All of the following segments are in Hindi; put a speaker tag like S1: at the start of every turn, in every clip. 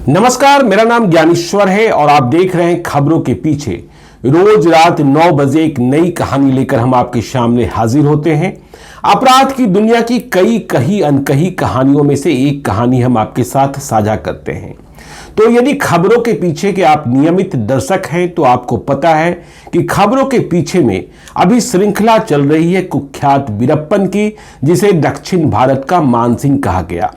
S1: नमस्कार, मेरा नाम ज्ञानेश्वर है और आप देख रहे हैं खबरों के पीछे। रोज रात 9 बजे एक नई कहानी लेकर हम आपके सामने हाजिर होते हैं। अपराध की दुनिया की कई कही अनकही कहानियों में से एक कहानी हम आपके साथ साझा करते हैं। तो यदि खबरों के पीछे के आप नियमित दर्शक हैं तो आपको पता है कि खबरों के पीछे में अभी श्रृंखला चल रही है कुख्यात वीरप्पन की, जिसे दक्षिण भारत का मानसिंह कहा गया।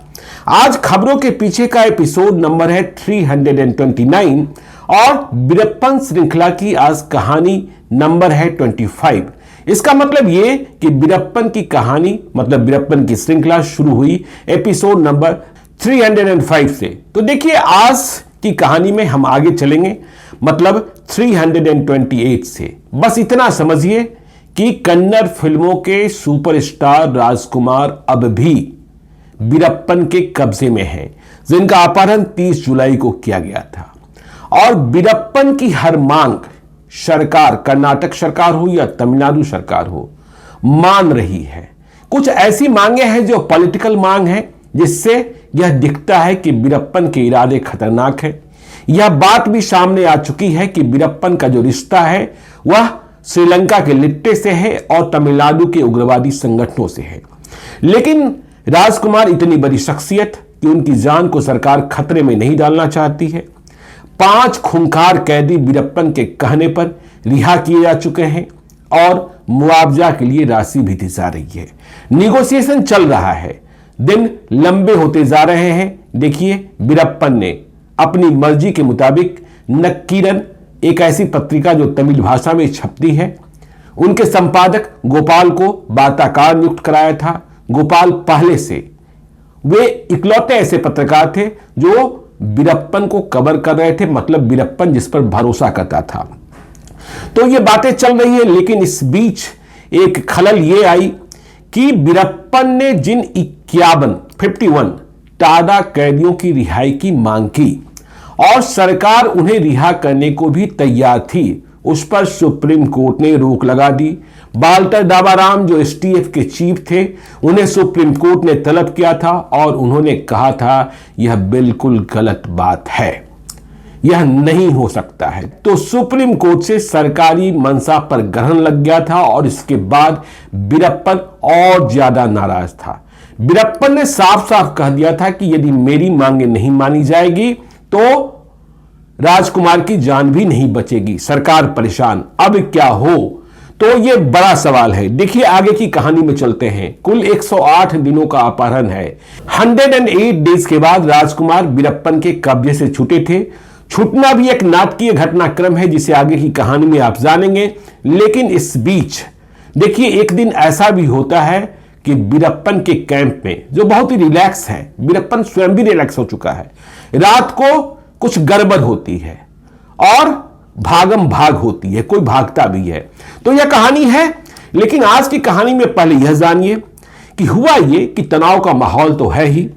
S1: आज खबरों के पीछे का एपिसोड नंबर है 329 और वीरप्पन श्रृंखला की आज कहानी नंबर है 25। इसका मतलब ये कि वीरप्पन की कहानी मतलब वीरप्पन की श्रृंखला शुरू हुई एपिसोड नंबर 305 से। तो देखिए, आज की कहानी में हम आगे चलेंगे मतलब 328 से। बस इतना समझिए कि कन्नड़ फिल्मों के सुपरस्टार राजकुमार अब भी वीरप्पन के कब्जे में हैं, जिनका अपहरण 30 जुलाई को किया गया था। और वीरप्पन की हर मांग सरकार, कर्नाटक सरकार हो या तमिलनाडु सरकार हो, मान रही है। कुछ ऐसी मांगे हैं जो पॉलिटिकल मांग है, जिससे यह दिखता है कि वीरप्पन के इरादे खतरनाक है। यह बात भी सामने आ चुकी है कि वीरप्पन का जो रिश्ता है वह श्रीलंका के लिट्टे से है और तमिलनाडु के उग्रवादी संगठनों से है। लेकिन राजकुमार इतनी बड़ी शख्सियत कि उनकी जान को सरकार खतरे में नहीं डालना चाहती है। 5 खूंखार कैदी वीरप्पन के कहने पर रिहा किए जा चुके हैं और मुआवजा के लिए राशि भी दी जा रही है। निगोशिएशन चल रहा है, दिन लंबे होते जा रहे हैं। देखिए, वीरप्पन ने अपनी मर्जी के मुताबिक नक्कीरन, एक ऐसी पत्रिका जो तमिल भाषा में छपती है, उनके संपादक गोपाल को वार्ताकार नियुक्त कराया था। गोपाल पहले से वे इकलौते ऐसे पत्रकार थे जो वीरप्पन को कवर कर रहे थे, मतलब वीरप्पन जिस पर भरोसा करता था। तो ये बातें चल रही है, लेकिन इस बीच एक खलल ये आई कि वीरप्पन ने जिन 51 टाडा कैदियों की रिहाई की मांग की और सरकार उन्हें रिहा करने को भी तैयार थी, उस पर सुप्रीम कोर्ट ने रोक लगा दी। वाल्टर दाबाराम जो एसटीएफ के चीफ थे, उन्हें सुप्रीम कोर्ट ने तलब किया था और उन्होंने कहा था यह बिल्कुल गलत बात है, यह नहीं हो सकता है। तो सुप्रीम कोर्ट से सरकारी मंशा पर ग्रहण लग गया था और इसके बाद वीरप्पन और ज्यादा नाराज था। वीरप्पन ने साफ साफ कह दिया था कि यदि मेरी मांगे नहीं मानी जाएगी तो राजकुमार की जान भी नहीं बचेगी। सरकार परेशान, अब क्या हो? तो यह बड़ा सवाल है। देखिए, आगे की कहानी में चलते हैं। कुल 108 दिनों का अपहरण है। 108 डेज के बाद राजकुमार वीरप्पन के कब्जे से छूटे थे। छूटना भी एक नाटकीय घटनाक्रम है, जिसे आगे की कहानी में आप जानेंगे। लेकिन इस बीच देखिए, एक दिन ऐसा भी होता है कि वीरप्पन के कैंप में, जो बहुत ही रिलैक्स है, वीरप्पन स्वयं भी रिलैक्स हो चुका है, रात को कुछ गड़बड़ होती है और भागम भाग होती है, कोई भागता भी है। तो यह कहानी है। लेकिन आज की कहानी में पहले यह जानिए कि हुआ यह कि तनाव का माहौल तो है ही।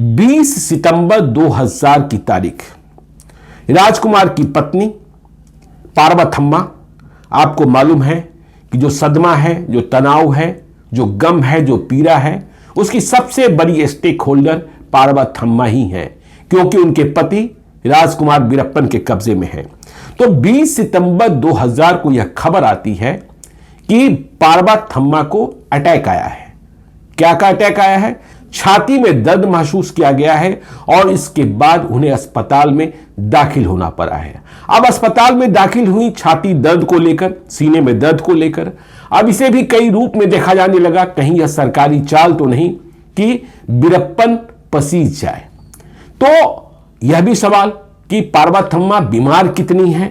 S1: 20 सितंबर 2000 की तारीख, राजकुमार की पत्नी पार्वथम्मा, आपको मालूम है कि जो सदमा है, जो तनाव है, जो गम है, जो पीड़ा है, उसकी सबसे बड़ी स्टेक होल्डर पार्वथम्मा ही है, क्योंकि उनके पति राजकुमार वीरप्पन के कब्जे में है। तो 20 सितंबर 2000 को यह खबर आती है कि पार्वथम्मा को अटैक आया है। क्या का अटैक आया है? छाती में दर्द महसूस किया गया है और इसके बाद उन्हें अस्पताल में दाखिल होना पड़ा है। अब अस्पताल में दाखिल हुई छाती दर्द को लेकर, सीने में दर्द को लेकर। अब इसे भी कई रूप में देखा जाने लगा, कहीं यह सरकारी चाल तो नहीं कि वीरप्पन पसीज जाए। तो यह भी सवाल कि पार्वथम्मा बीमार कितनी है।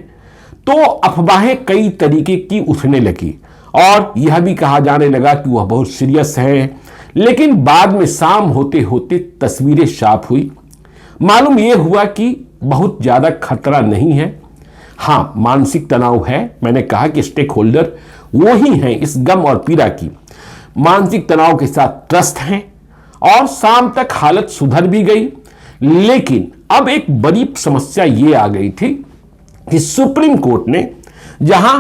S1: तो अफवाहें कई तरीके की उठने लगी और यह भी कहा जाने लगा कि वह बहुत सीरियस है। लेकिन बाद में शाम होते होते तस्वीरें साफ हुई। मालूम यह हुआ कि बहुत ज्यादा खतरा नहीं है। हाँ, मानसिक तनाव है। मैंने कहा कि स्टेक होल्डर वो ही हैं इस गम और पीड़ा की। मानसिक तनाव के साथ त्रस्त हैं और शाम तक हालत सुधर भी गई। लेकिन अब एक बड़ी समस्या ये आ गई थी कि सुप्रीम कोर्ट ने जहां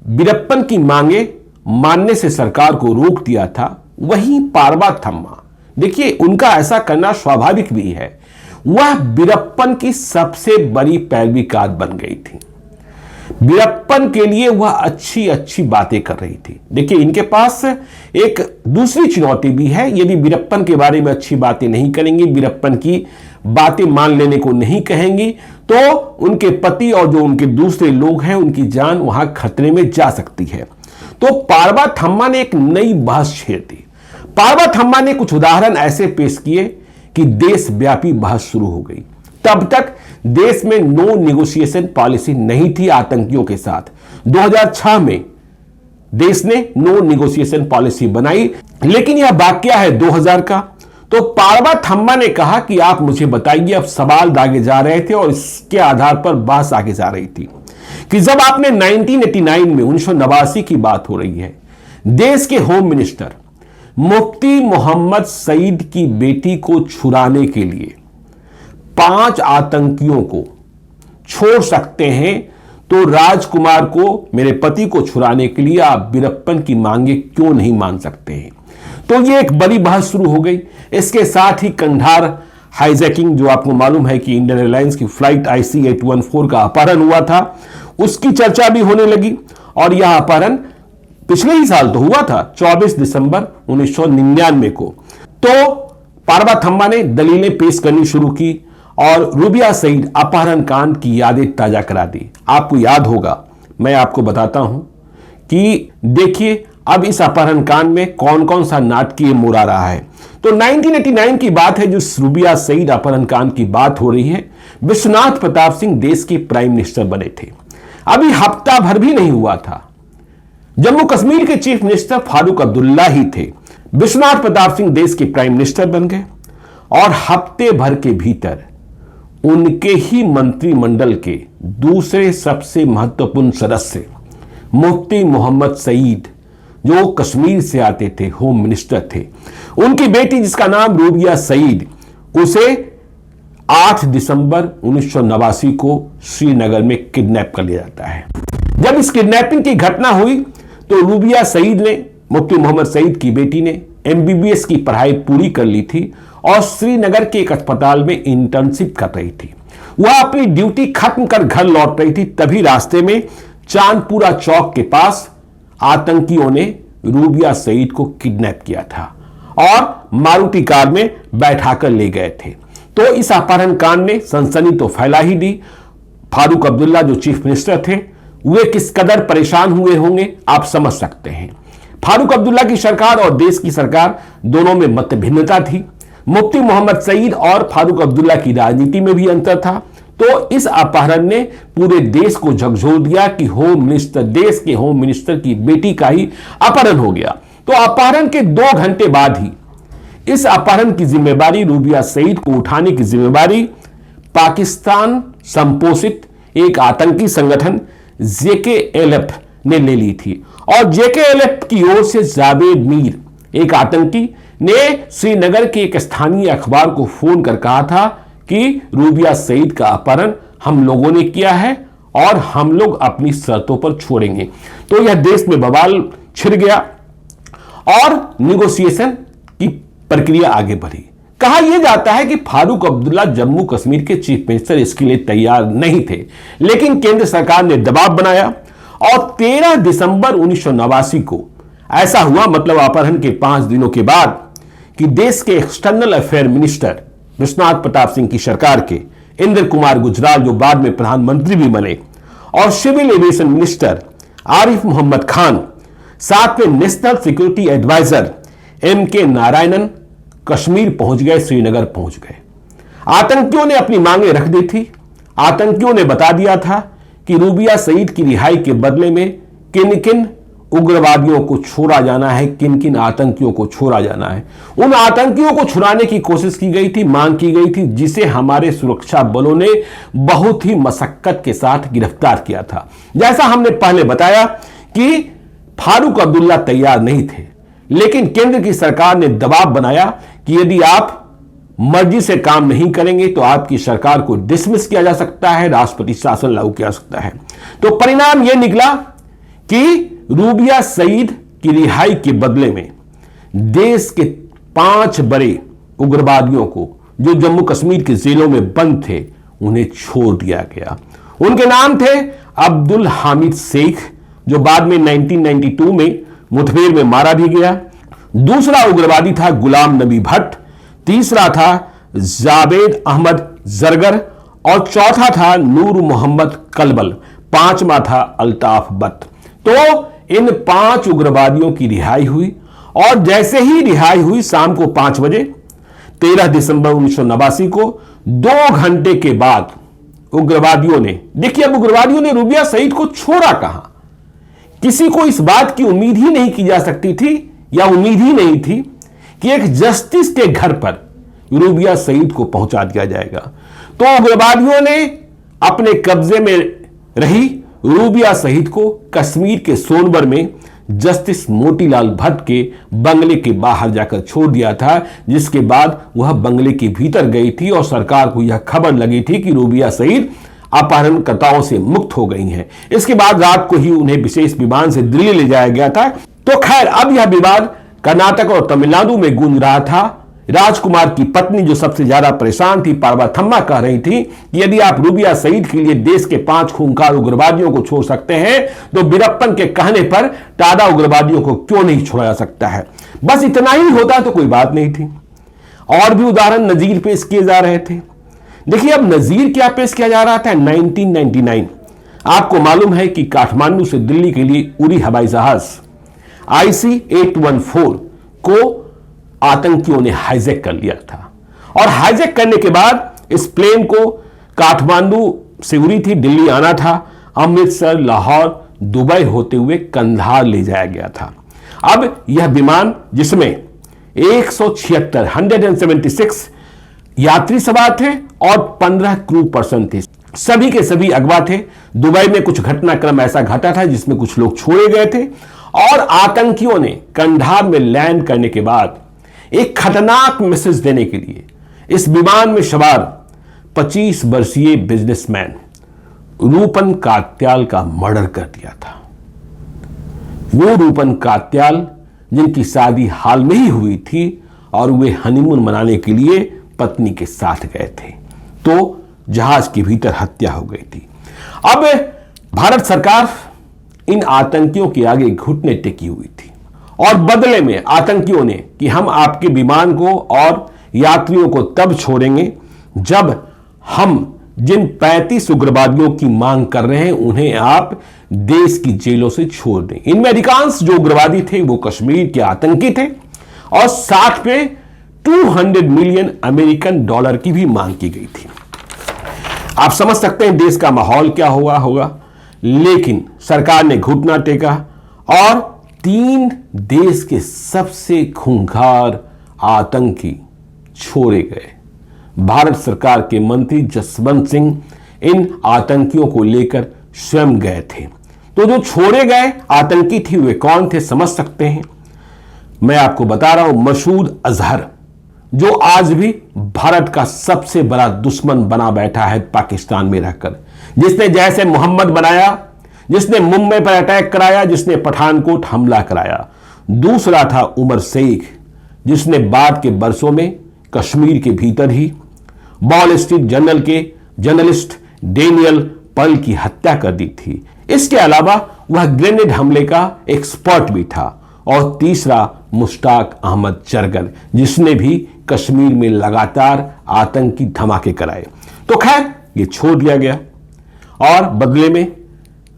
S1: वीरप्पन की मांगे मानने से सरकार को रोक दिया था, वहीं पार्वथम्मा, देखिए उनका ऐसा करना स्वाभाविक भी है, वह वीरप्पन की सबसे बड़ी पैरवीकार बन गई थी। वीरप्पन के लिए वह अच्छी अच्छी बातें कर रही थी। देखिए, इनके पास एक दूसरी चुनौती भी है। यदि वीरप्पन के बारे में अच्छी बातें नहीं करेंगी, वीरप्पन की बातें मान लेने को नहीं कहेंगी, तो उनके पति और जो उनके दूसरे लोग हैं उनकी जान वहां खतरे में जा सकती है। तो पार्वथम्मा ने एक नई बहस छेड़ दी। पार्वथम्मा ने कुछ उदाहरण ऐसे पेश किए कि देशव्यापी बहस शुरू हो गई। तब तक देश में नो नेगोशिएशन पॉलिसी नहीं थी आतंकियों के साथ। 2006 में देश ने नो नेगोशिएशन पॉलिसी बनाई, लेकिन यह वाकया है 2000 का। तो पार्वथम्मा ने कहा कि आप मुझे बताइए। अब सवाल दागे जा रहे थे और इसके आधार पर बहस आगे जा रही थी कि जब आपने 1989 में 1989 की बात हो रही है, देश के होम मिनिस्टर मुफ्ती मोहम्मद सईद की बेटी को छुड़ाने के लिए 5 आतंकियों को छोड़ सकते हैं, तो राजकुमार को, मेरे पति को छुड़ाने के लिए आप वीरप्पन की मांगे क्यों नहीं मान सकते हैं? तो ये एक बड़ी बहस शुरू हो गई। इसके साथ ही कंधार हाईजैकिंग, जो आपको मालूम है कि इंडियन एयरलाइंस की फ्लाइट IC-814 का अपहरण हुआ था, उसकी चर्चा भी होने लगी। और यह अपहरण पिछले ही साल तो हुआ था, 24 दिसंबर 1999 को। तो पार्वथम्मा ने दलीलें पेश करनी शुरू की और रूबिया सईद अपहरण कांड की यादें ताजा करा दी। आपको याद होगा, मैं आपको बताता हूं कि देखिए अब इस अपहरण कांड में कौन कौन सा नाटकीय मोड़ आ रहा है। तो 1989 की बात है, जो रूबिया सईद अपहरण कांड की बात हो रही है। विश्वनाथ प्रताप सिंह देश के प्राइम मिनिस्टर बने थे। अभी हफ्ता भर भी नहीं हुआ था, जम्मू कश्मीर के चीफ मिनिस्टर फारूक अब्दुल्ला ही थे। विश्वनाथ प्रताप सिंह देश के प्राइम मिनिस्टर बन गए और हफ्ते भर के भीतर उनके ही मंत्रिमंडल के दूसरे सबसे महत्वपूर्ण सदस्य मुफ्ती मोहम्मद सईद, जो कश्मीर से आते थे, होम मिनिस्टर थे, उनकी बेटी जिसका नाम रूबिया सईद, उसे 8 दिसंबर 1989 को श्रीनगर में किडनैप कर लिया जाता है। जब इस किडनैपिंग की घटना हुई तो रूबिया सईद ने, मुफ्ती मोहम्मद सईद की बेटी ने, MBBS की पढ़ाई पूरी कर ली थी और श्रीनगर के एक अस्पताल में इंटर्नशिप कर रही थी। वह अपनी ड्यूटी खत्म कर घर लौट रही थी, तभी रास्ते में चांदपुरा चौक के पास आतंकियों ने रूबिया सईद को किडनैप किया था और मारुति कार में बैठाकर ले गए थे। तो इस अपहरण कांड ने सनसनी तो फैला ही दी। फारूक अब्दुल्ला जो चीफ मिनिस्टर थे, वे किस कदर परेशान हुए होंगे आप समझ सकते हैं। फारूक अब्दुल्ला की सरकार और देश की सरकार दोनों में मतभिन्नता थी। मुफ्ती मोहम्मद सईद और फारूक अब्दुल्ला की राजनीति में भी अंतर था। तो इस अपहरण ने पूरे देश को झकझोर दिया कि होम मिनिस्टर, देश के होम मिनिस्टर की बेटी का ही अपहरण हो गया। तो अपहरण के 2 घंटे बाद ही इस अपहरण की जिम्मेदारी, रूबिया सईद को उठाने की जिम्मेदारी पाकिस्तान संपोषित एक आतंकी संगठन JKLF ने ले ली थी। और JKLF की ओर से जावेद मीर, एक आतंकी, ने श्रीनगर के एक स्थानीय अखबार को फोन कर कहा था कि रूबिया सईद का अपहरण हम लोगों ने किया है और हम लोग अपनी शर्तों पर छोड़ेंगे। तो यह देश में बवाल छिड़ गया और निगोशिएशन की प्रक्रिया आगे बढ़ी। कहा यह जाता है कि फारूक अब्दुल्ला जम्मू कश्मीर के चीफ मिनिस्टर इसके लिए तैयार नहीं थे, लेकिन केंद्र सरकार ने दबाव बनाया और 13 दिसंबर 1989 को ऐसा हुआ, मतलब अपहरण के 5 दिनों के बाद, कि देश के external affair minister Vishwanath Pratap Singh की सरकार के इंद्र कुमार गुजराल, जो बाद में प्रधानमंत्री भी बने, और civil aviation minister Arif Mohammad Khan, साथ में national security adviser MK Narayanan Kashmir पहुंच गए, श्रीनगर पहुंच गए। आतंकियों ने अपनी मांगें रख दी थी। आतंकियों ने बता दिया था कि रूबिया सईद की रिहाई के बदले में किन किन उग्रवादियों को छोड़ा जाना है, किन किन आतंकियों को छोड़ा जाना है। उन आतंकियों को छुड़ाने की कोशिश की गई थी, मांग की गई थी, जिसे हमारे सुरक्षा बलों ने बहुत ही मशक्कत के साथ गिरफ्तार किया था। जैसा हमने पहले बताया कि फारूक अब्दुल्ला तैयार नहीं थे, लेकिन केंद्र की सरकार ने दबाव बनाया कि यदि आप मर्जी से काम नहीं करेंगे तो आपकी सरकार को डिसमिस किया जा सकता है, राष्ट्रपति शासन लागू किया जा सकता है। तो परिणाम यह निकला कि रूबिया सईद की रिहाई के बदले में देश के 5 बड़े उग्रवादियों को जो जम्मू कश्मीर के जेलों में बंद थे उन्हें छोड़ दिया गया। उनके नाम थे अब्दुल हामिद शेख, जो बाद में 1992 में मुठभेड़ में मारा भी गया। दूसरा उग्रवादी था गुलाम नबी भट्ट, तीसरा था जावेद अहमद जरगर और चौथा था नूर मोहम्मद कलबल, पांचवा था अल्ताफ बट। तो इन 5 उग्रवादियों की रिहाई हुई और जैसे ही रिहाई हुई शाम को 5 बजे 13 दिसंबर 1989 को 2 घंटे के बाद उग्रवादियों ने, देखिए अब उग्रवादियों ने रूबिया सईद को छोड़ा कहां। किसी को इस बात की उम्मीद ही नहीं की जा सकती थी या उम्मीद ही नहीं थी कि एक जस्टिस के घर पर रूबिया सईद को पहुंचा दिया जाएगा। तो उग्रवादियों ने अपने कब्जे में रही रूबिया सईद को कश्मीर के सोनभर में जस्टिस मोतीलाल भट्ट के बंगले के बाहर जाकर छोड़ दिया था, जिसके बाद वह बंगले के भीतर गई थी और सरकार को यह खबर लगी थी कि रूबिया सईद अपहरणकर्ताओं से मुक्त हो गई हैं। इसके बाद रात को ही उन्हें विशेष विमान से दिल्ली ले जाया गया था। तो खैर अब यह विवाद कर्नाटक और तमिलनाडु में गूंज रहा था। राजकुमार की पत्नी जो सबसे ज्यादा परेशान थी, पार्वथम्मा, कह रही थी कि यदि आप रूबिया सईद के लिए देश के 5 खूंखार उग्रवादियों को छोड़ सकते हैं तो वीरप्पन के कहने पर टाडा उग्रवादियों को क्यों नहीं छोड़ा जा सकता है। बस इतना ही होता तो कोई बात नहीं थी। और भी उदाहरण नजीर पेश किए जा रहे थे। देखिए अब नजीर क्या पेश किया जा रहा था। 1999 आपको मालूम है कि काठमांडू से दिल्ली के लिए उड़ी हवाई जहाज IC-814 को आतंकियों ने हाईजैक कर लिया था और हाईजैक करने के बाद इस प्लेन को काठमांडू से उड़ी थी, दिल्ली आना था, अमृतसर, लाहौर, दुबई होते हुए कंधार ले जाया गया था। अब यह विमान जिसमें 176 यात्री सवार थे और 15 क्रू पर्सन थे, सभी के सभी अगवा थे। दुबई में कुछ घटनाक्रम ऐसा घटा था जिसमें कुछ लोग छोड़े गए थे और आतंकियों ने कंधार में लैंड करने के बाद एक खतरनाक मैसेज देने के लिए इस विमान में सवार 25 वर्षीय बिजनेसमैन रूपन कात्याल का मर्डर कर दिया था। वो रूपन कात्याल जिनकी शादी हाल में ही हुई थी और वे हनीमून मनाने के लिए पत्नी के साथ गए थे, तो जहाज के भीतर हत्या हो गई थी। अब भारत सरकार इन आतंकियों के आगे घुटने टेकी हुई थी और बदले में आतंकियों ने कि हम आपके विमान को और यात्रियों को तब छोड़ेंगे जब हम जिन 35 उग्रवादियों की मांग कर रहे हैं उन्हें आप देश की जेलों से छोड़ दें। इनमें अधिकांश जो उग्रवादी थे वो कश्मीर के आतंकी थे और साथ में 200 मिलियन अमेरिकन डॉलर की भी मांग की गई थी। आप समझ सकते हैं देश का माहौल क्या हुआ होगा। लेकिन सरकार ने घुटना टेका और 3 देश के सबसे खूंखार आतंकी छोड़े गए। भारत सरकार के मंत्री जसवंत सिंह इन आतंकियों को लेकर स्वयं गए थे। तो जो छोड़े गए आतंकी थे वे कौन थे समझ सकते हैं। मैं आपको बता रहा हूं, मसूद अजहर जो आज भी भारत का सबसे बड़ा दुश्मन बना बैठा है पाकिस्तान में रहकर, जिसने जैसे मोहम्मद बनाया, जिसने मुंबई पर अटैक कराया, जिसने पठानकोट हमला कराया। दूसरा था उमर शेख जिसने बाद के बरसों में कश्मीर के भीतर ही वॉल स्ट्रीट जर्नल के जर्नलिस्ट डेनियल पर्ल की हत्या कर दी थी। इसके अलावा वह ग्रेनेड हमले का एक्सपर्ट भी था। और तीसरा मुश्ताक अहमद चरगर जिसने भी कश्मीर में लगातार आतंकी धमाके कराए। तो खैर ये छोड़ दिया गया और बदले में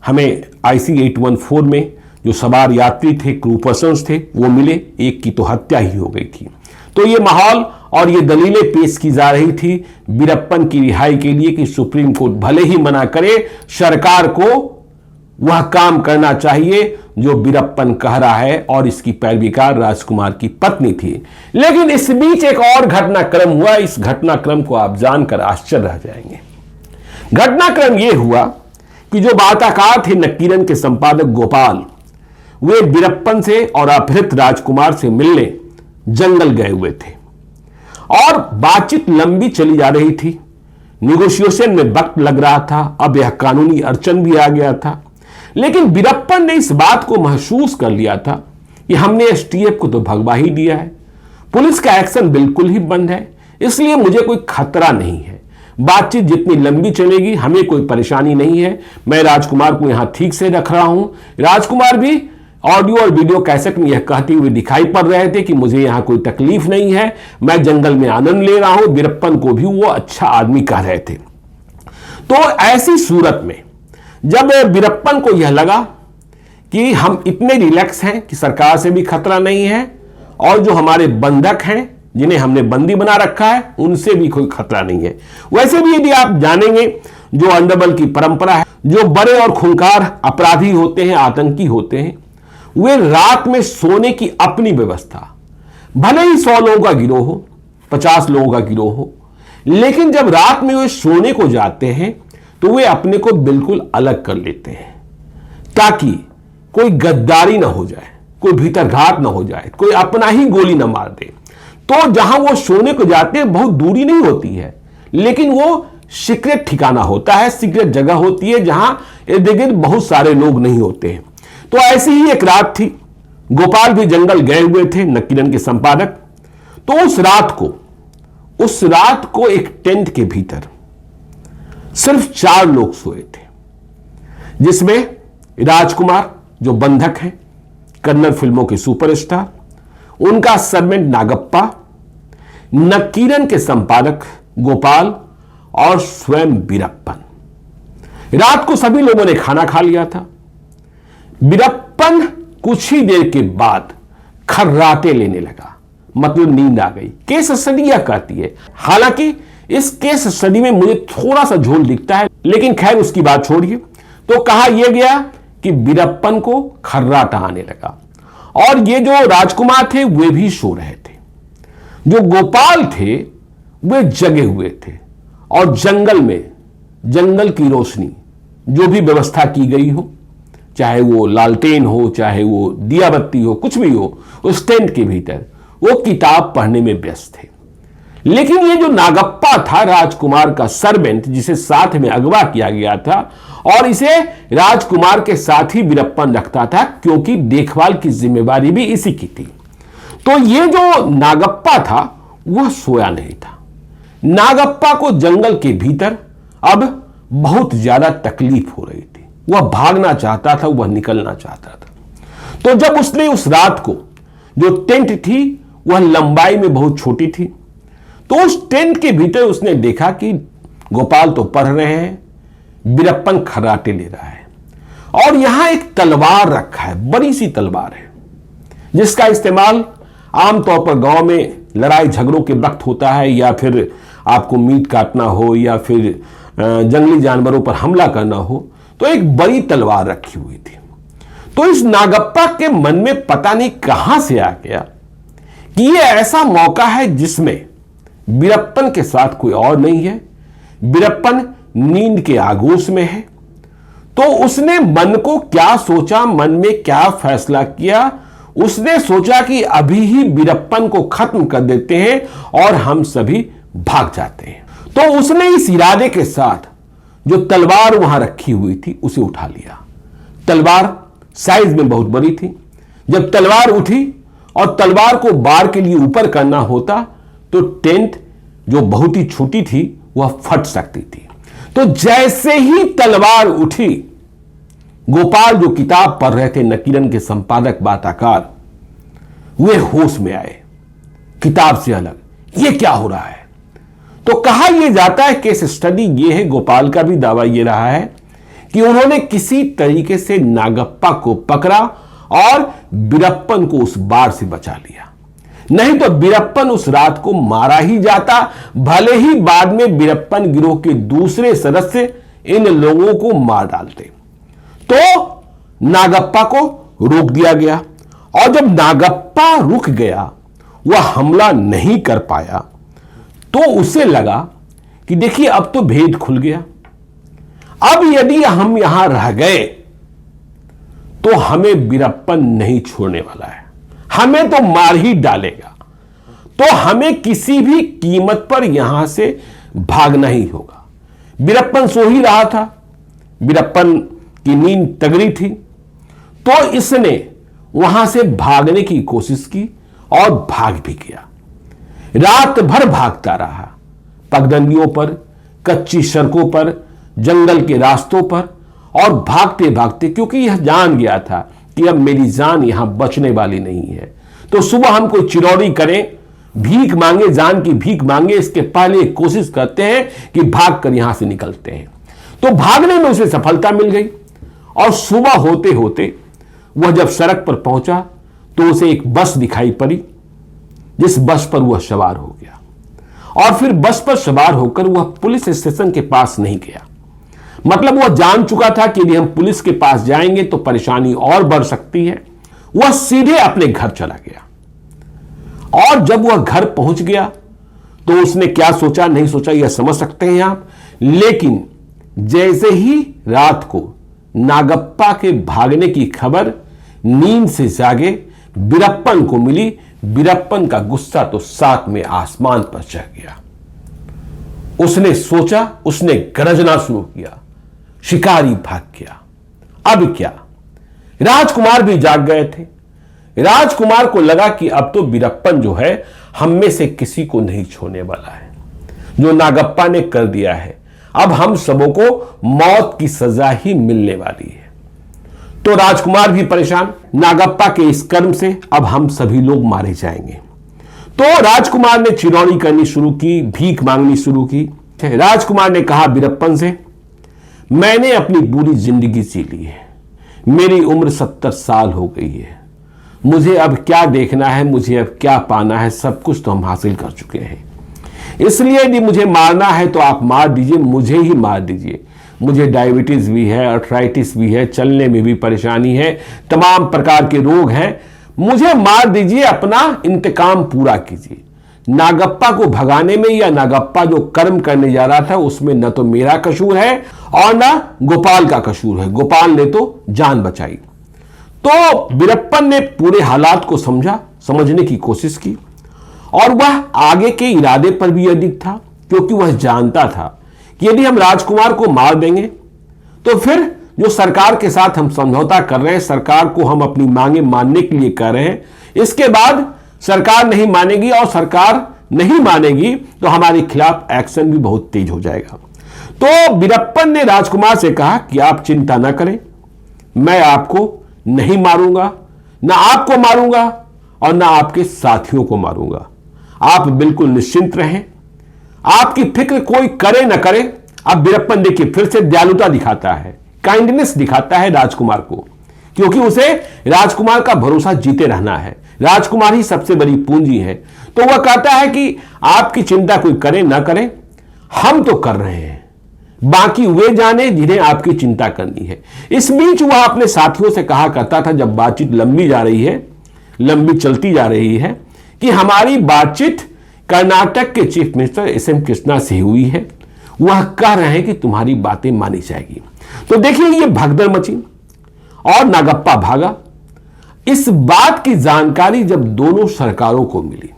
S1: हमें IC-814 में जो सवार यात्री थे, क्रू पर्सन्स थे, वो मिले। एक की तो हत्या ही हो गई थी। तो ये माहौल और ये दलीलें पेश की जा रही थी वीरप्पन की रिहाई के लिए कि सुप्रीम कोर्ट भले ही मना करे, सरकार को वह काम करना चाहिए जो वीरप्पन कह रहा है और इसकी पैरवीकार राजकुमार की पत्नी थी। लेकिन इस बीच एक और घटनाक्रम हुआ। इस घटनाक्रम को आप जानकर आश्चर्य रह जाएंगे। घटनाक्रम यह हुआ कि जो वार्ताकार थे नक्कीरन के संपादक गोपाल, वे वीरप्पन से और अपहृत राजकुमार से मिलने जंगल गए हुए थे और बातचीत लंबी चली जा रही थी। निगोशिएशन में वक्त लग रहा था। अब यह कानूनी अड़चन भी आ गया था। लेकिन वीरप्पन ने इस बात को महसूस कर लिया था कि हमने STF को तो भगवा ही दिया है, पुलिस का एक्शन बिल्कुल ही बंद है, इसलिए मुझे कोई खतरा नहीं है। बातचीत जितनी लंबी चलेगी हमें कोई परेशानी नहीं है। मैं राजकुमार को यहां ठीक से रख रहा हूं। राजकुमार भी ऑडियो और वीडियो कैसेट में यह कहते हुए दिखाई पड़ रहे थे कि मुझे यहां कोई तकलीफ नहीं है, मैं जंगल में आनंद ले रहा हूं। वीरप्पन को भी वो अच्छा आदमी कह रहे थे। तो ऐसी सूरत में जब वीरप्पन को यह लगा कि हम इतने रिलैक्स हैं कि सरकार से भी खतरा नहीं है और जो हमारे बंधक हैं जिन्हें हमने बंदी बना रखा है उनसे भी कोई खतरा नहीं है। वैसे भी यदि आप जानेंगे जो अंडरवर्ल्ड की परंपरा है, जो बड़े और खूंखार अपराधी होते हैं, आतंकी होते हैं, वे रात में सोने की अपनी व्यवस्था, भले ही 100 लोगों का गिरोह हो, 50 लोगों का गिरोह हो, लेकिन जब रात में वे सोने को जाते हैं तो वे अपने को बिल्कुल अलग कर लेते हैं ताकि कोई गद्दारी ना हो जाए, कोई भीतरघात ना हो जाए, कोई अपना ही गोली ना मार दे। तो जहां वो सोने को जाते हैं बहुत दूरी नहीं होती है, लेकिन वो सीक्रेट ठिकाना होता है, सीक्रेट जगह होती है जहां इर्द गिर्द बहुत सारे लोग नहीं होते हैं। तो ऐसी ही एक रात थी। गोपाल भी जंगल गए हुए थे, नकीरन के संपादक। तो उस रात को एक टेंट के भीतर सिर्फ 4 लोग सोए थे, जिसमें राजकुमार जो बंधक हैं, कन्नड़ फिल्मों के सुपरस्टार, उनका सर्वेंट नागप्पा, नकीरन के संपादक गोपाल और स्वयं वीरप्पन। रात को सभी लोगों ने खाना खा लिया था। वीरप्पन कुछ ही देर के बाद खर्राटे लेने लगा, मतलब नींद आ गई। केस स्टडी यह कहती है, हालांकि इस केस स्टडी में मुझे थोड़ा सा झोल दिखता है, लेकिन खैर उसकी बात छोड़िए। तो कहा यह गया कि वीरप्पन को खर्राटा आने लगा और ये जो राजकुमार थे वे भी सो रहे थे। जो गोपाल थे वे जगे हुए थे और जंगल में, जंगल की रोशनी, जो भी व्यवस्था की गई हो, चाहे वो लालटेन हो, चाहे वो दिया बत्ती हो, कुछ भी हो, उस टेंट के भीतर वो किताब पढ़ने में व्यस्त थे। लेकिन ये जो नागप्पा था, राजकुमार का सर्वेंट, जिसे साथ में अगवा किया गया था और इसे राजकुमार के साथ ही वीरप्पन रखता था क्योंकि देखभाल की जिम्मेवारी भी इसी की थी। तो ये जो नागप्पा था वह सोया नहीं था। नागप्पा को जंगल के भीतर अब बहुत ज्यादा तकलीफ हो रही थी। वह भागना चाहता था, वह निकलना चाहता था। तो जब उसने उस रात को, जो टेंट थी वह लंबाई में बहुत छोटी थी, तो उस टेंट के भीतर उसने देखा कि गोपाल तो पढ़ रहे हैं, वीरप्पन खर्राटे ले रहा है और यहां एक तलवार रखा है, बड़ी सी तलवार है, जिसका इस्तेमाल आमतौर पर गांव में लड़ाई झगड़ों के वक्त होता है, या फिर आपको मीट काटना हो या फिर जंगली जानवरों पर हमला करना हो, तो एक बड़ी तलवार रखी हुई थी। तो इस नागप्पा के मन में पता नहीं कहां से आ गया कि यह ऐसा मौका है जिसमें वीरप्पन के साथ कोई और नहीं है, वीरप्पन नींद के आगोश में है। तो उसने मन को क्या सोचा, मन में क्या फैसला किया, उसने सोचा कि अभी ही वीरप्पन को खत्म कर देते हैं और हम सभी भाग जाते हैं। तो उसने इस इरादे के साथ जो तलवार वहां रखी हुई थी उसे उठा लिया। तलवार साइज में बहुत बड़ी थी। जब तलवार उठी और तलवार को बार के लिए ऊपर करना होता तो टेंट जो बहुत ही छोटी थी वह फट सकती थी। तो जैसे ही तलवार उठी, गोपाल जो किताब पढ़ रहे थे, नकीरन के संपादक बाताकार, वे होश में आए, किताब से अलग। यह क्या हो रहा है? तो कहा यह जाता है, केस स्टडी यह है, गोपाल का भी दावा यह रहा है कि उन्होंने किसी तरीके से नागप्पा को पकड़ा और वीरप्पन को उस बार से बचा लिया। नहीं तो वीरप्पन उस रात को मारा ही जाता, भले ही बाद में वीरप्पन गिरोह के दूसरे सदस्य इन लोगों को मार डालते। तो नागप्पा को रोक दिया गया और जब नागप्पा रुक गया, वह हमला नहीं कर पाया, तो उसे लगा कि देखिए अब तो भेद खुल गया। अब यदि हम यहां रह गए तो हमें वीरप्पन नहीं छोड़ने वाला है, हमें तो मार ही डालेगा। तो हमें किसी भी कीमत पर यहां से भागना ही होगा। वीरप्पन सो ही रहा था, वीरप्पन की नींद तगड़ी थी, तो इसने वहां से भागने की कोशिश की और भाग भी गया। रात भर भागता रहा, पगडंडियों पर, कच्ची सड़कों पर, जंगल के रास्तों पर, और भागते भागते, क्योंकि यह जान गया था कि अब मेरी जान यहां बचने वाली नहीं है। तो सुबह हम कोई चिरौरी करें, भीख मांगे, जान की भीख मांगे, इसके पहले एक कोशिश करते हैं कि भागकर यहां से निकलते हैं। तो भागने में उसे सफलता मिल गई और सुबह होते होते वह जब सड़क पर पहुंचा तो उसे एक बस दिखाई पड़ी, जिस बस पर वह सवार हो गया। और फिर बस पर सवार होकर वह पुलिस स्टेशन के पास नहीं गया। मतलब वह जान चुका था कि यदि हम पुलिस के पास जाएंगे तो परेशानी और बढ़ सकती है। वह सीधे अपने घर चला गया। और जब वह घर पहुंच गया तो उसने क्या सोचा नहीं सोचा यह समझ सकते हैं आप। लेकिन जैसे ही रात को नागप्पा के भागने की खबर नींद से जागे वीरप्पन को मिली, वीरप्पन का गुस्सा तो साथ में आसमान पर चढ़ गया। उसने सोचा, उसने गरजना शुरू किया, शिकारी भाग गया। अब क्या? राजकुमार भी जाग गए थे। राजकुमार को लगा कि अब तो वीरप्पन जो है हम में से किसी को नहीं छोड़ने वाला है। जो नागप्पा ने कर दिया है, अब हम सबों को मौत की सजा ही मिलने वाली है। तो राजकुमार भी परेशान, नागप्पा के इस कर्म से अब हम सभी लोग मारे जाएंगे। तो राजकुमार ने चिरौरी करनी शुरू की, भीख मांगनी शुरू की। राजकुमार ने कहा वीरप्पन से, मैंने अपनी पूरी जिंदगी जी ली है, मेरी उम्र 70 साल हो गई है, मुझे अब क्या देखना है, मुझे अब क्या पाना है, सब कुछ तो हम हासिल कर चुके हैं। इसलिए यदि मुझे मारना है तो आप मार दीजिए, मुझे ही मार दीजिए। मुझे डायबिटीज भी है, अर्थराइटिस भी है, चलने में भी परेशानी है, तमाम प्रकार के रोग हैं, मुझे मार दीजिए, अपना इंतकाम पूरा कीजिए। नागप्पा को भगाने में या नागप्पा जो कर्म करने जा रहा था उसमें न तो मेरा कसूर है और न गोपाल का कसूर है। गोपाल ने तो जान बचाई। तो वीरप्पन ने पूरे हालात को समझा, समझने की कोशिश की और वह आगे के इरादे पर भी अडिग था, क्योंकि वह जानता था कि यदि हम राजकुमार को मार देंगे तो फिर जो सरकार के साथ हम समझौता कर रहे हैं, सरकार को हम अपनी मांगे मानने के लिए कर रहे हैं, इसके बाद सरकार नहीं मानेगी और सरकार नहीं मानेगी तो हमारे खिलाफ एक्शन भी बहुत तेज हो जाएगा। तो वीरप्पन ने राजकुमार से कहा कि आप चिंता ना करें, मैं आपको नहीं मारूंगा, ना आपको मारूंगा और ना आपके साथियों को मारूंगा। आप बिल्कुल निश्चिंत रहें, आपकी फिक्र कोई करे ना करे। अब वीरप्पन देखिए फिर से दयालुता दिखाता है, काइंडनेस दिखाता है राजकुमार को, क्योंकि उसे राजकुमार का भरोसा जीते रहना है। राजकुमार ही सबसे बड़ी पूंजी है। तो वह कहता है कि आपकी चिंता कोई करे ना करे, हम तो कर रहे हैं, बाकी वे जाने जिन्हें आपकी चिंता करनी है। इस बीच वह अपने साथियों से कहा करता था, जब बातचीत लंबी जा रही है, लंबी चलती जा रही है, कि हमारी बातचीत कर्नाटक के चीफ मिनिस्टर एस.एम. कृष्णा से हुई है, वह कह रहे हैं कि तुम्हारी बातें मानी जाएगी। तो देखिए ये भगदड़ मची और नागप्पा भागा। इस बात की जानकारी जब दोनों सरकारों को मिली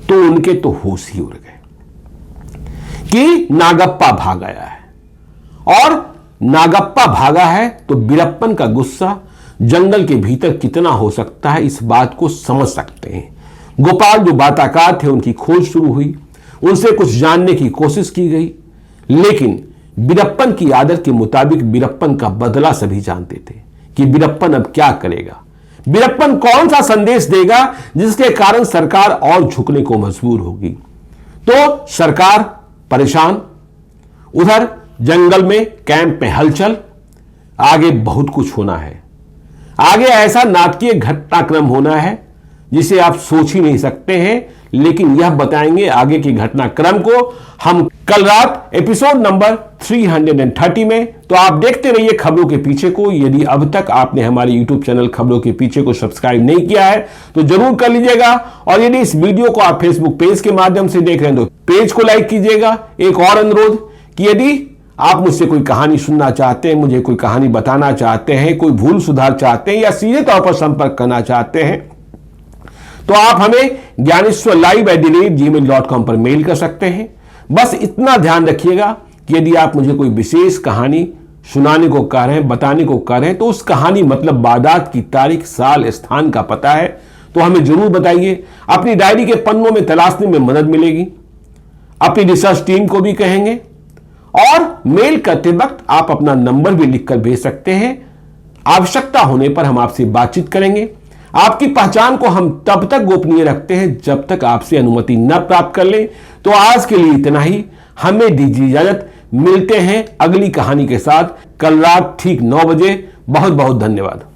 S1: तो उनके तो होश ही उड़ गए कि नागप्पा भाग गया है। और नागप्पा भागा है तो वीरप्पन का गुस्सा जंगल के भीतर कितना हो सकता है, इस बात को समझ सकते हैं। गोपाल जो वार्ताकार थे उनकी खोज शुरू हुई, उनसे कुछ जानने की कोशिश की गई, लेकिन वीरप्पन की आदत के मुताबिक वीरप्पन का बदला सभी जानते थे कि वीरप्पन अब क्या करेगा, वीरप्पन कौन सा संदेश देगा जिसके कारण सरकार और झुकने को मजबूर होगी। तो सरकार परेशान, उधर जंगल में कैंप में हलचल, आगे बहुत कुछ होना है, आगे ऐसा नाटकीय घटनाक्रम होना है जिसे आप सोच ही नहीं सकते हैं। लेकिन यह बताएंगे आगे की घटनाक्रम को हम कल रात एपिसोड नंबर 330 में। तो आप देखते रहिए खबरों के पीछे को। यदि अब तक आपने हमारे यूट्यूब चैनल खबरों के पीछे को सब्सक्राइब नहीं किया है तो जरूर कर लीजिएगा। और यदि इस वीडियो को आप फेसबुक पेज के माध्यम से देख रहे हैं तो पेज को लाइक कीजिएगा। एक और अनुरोध कि यदि आप मुझसे कोई कहानी सुनना चाहते हैं, मुझे कोई कहानी बताना चाहते हैं, कोई भूल सुधार चाहते हैं या सीधे तौर पर संपर्क करना चाहते हैं तो आप हमें gyaneswarlive@gmail.com पर मेल कर सकते हैं। बस इतना ध्यान रखिएगा कि यदि आप मुझे कोई विशेष कहानी सुनाने को कह रहे हैं, बताने को कह रहे हैं, तो उस कहानी मतलब वारदात की तारीख, साल, स्थान का पता है तो हमें जरूर बताइए। अपनी डायरी के पन्नों में तलाशने में मदद मिलेगी। अपनी रिसर्च टीम को भी कहेंगे। और मेल करते वक्त आप अपना नंबर भी लिखकर भेज सकते हैं। आवश्यकता होने पर हम आपसे बातचीत करेंगे। आपकी पहचान को हम तब तक गोपनीय रखते हैं जब तक आपसे अनुमति न प्राप्त कर लें। तो आज के लिए इतना ही। हमें दीजिए इजाजत। मिलते हैं अगली कहानी के साथ कल रात ठीक 9 बजे। बहुत बहुत धन्यवाद।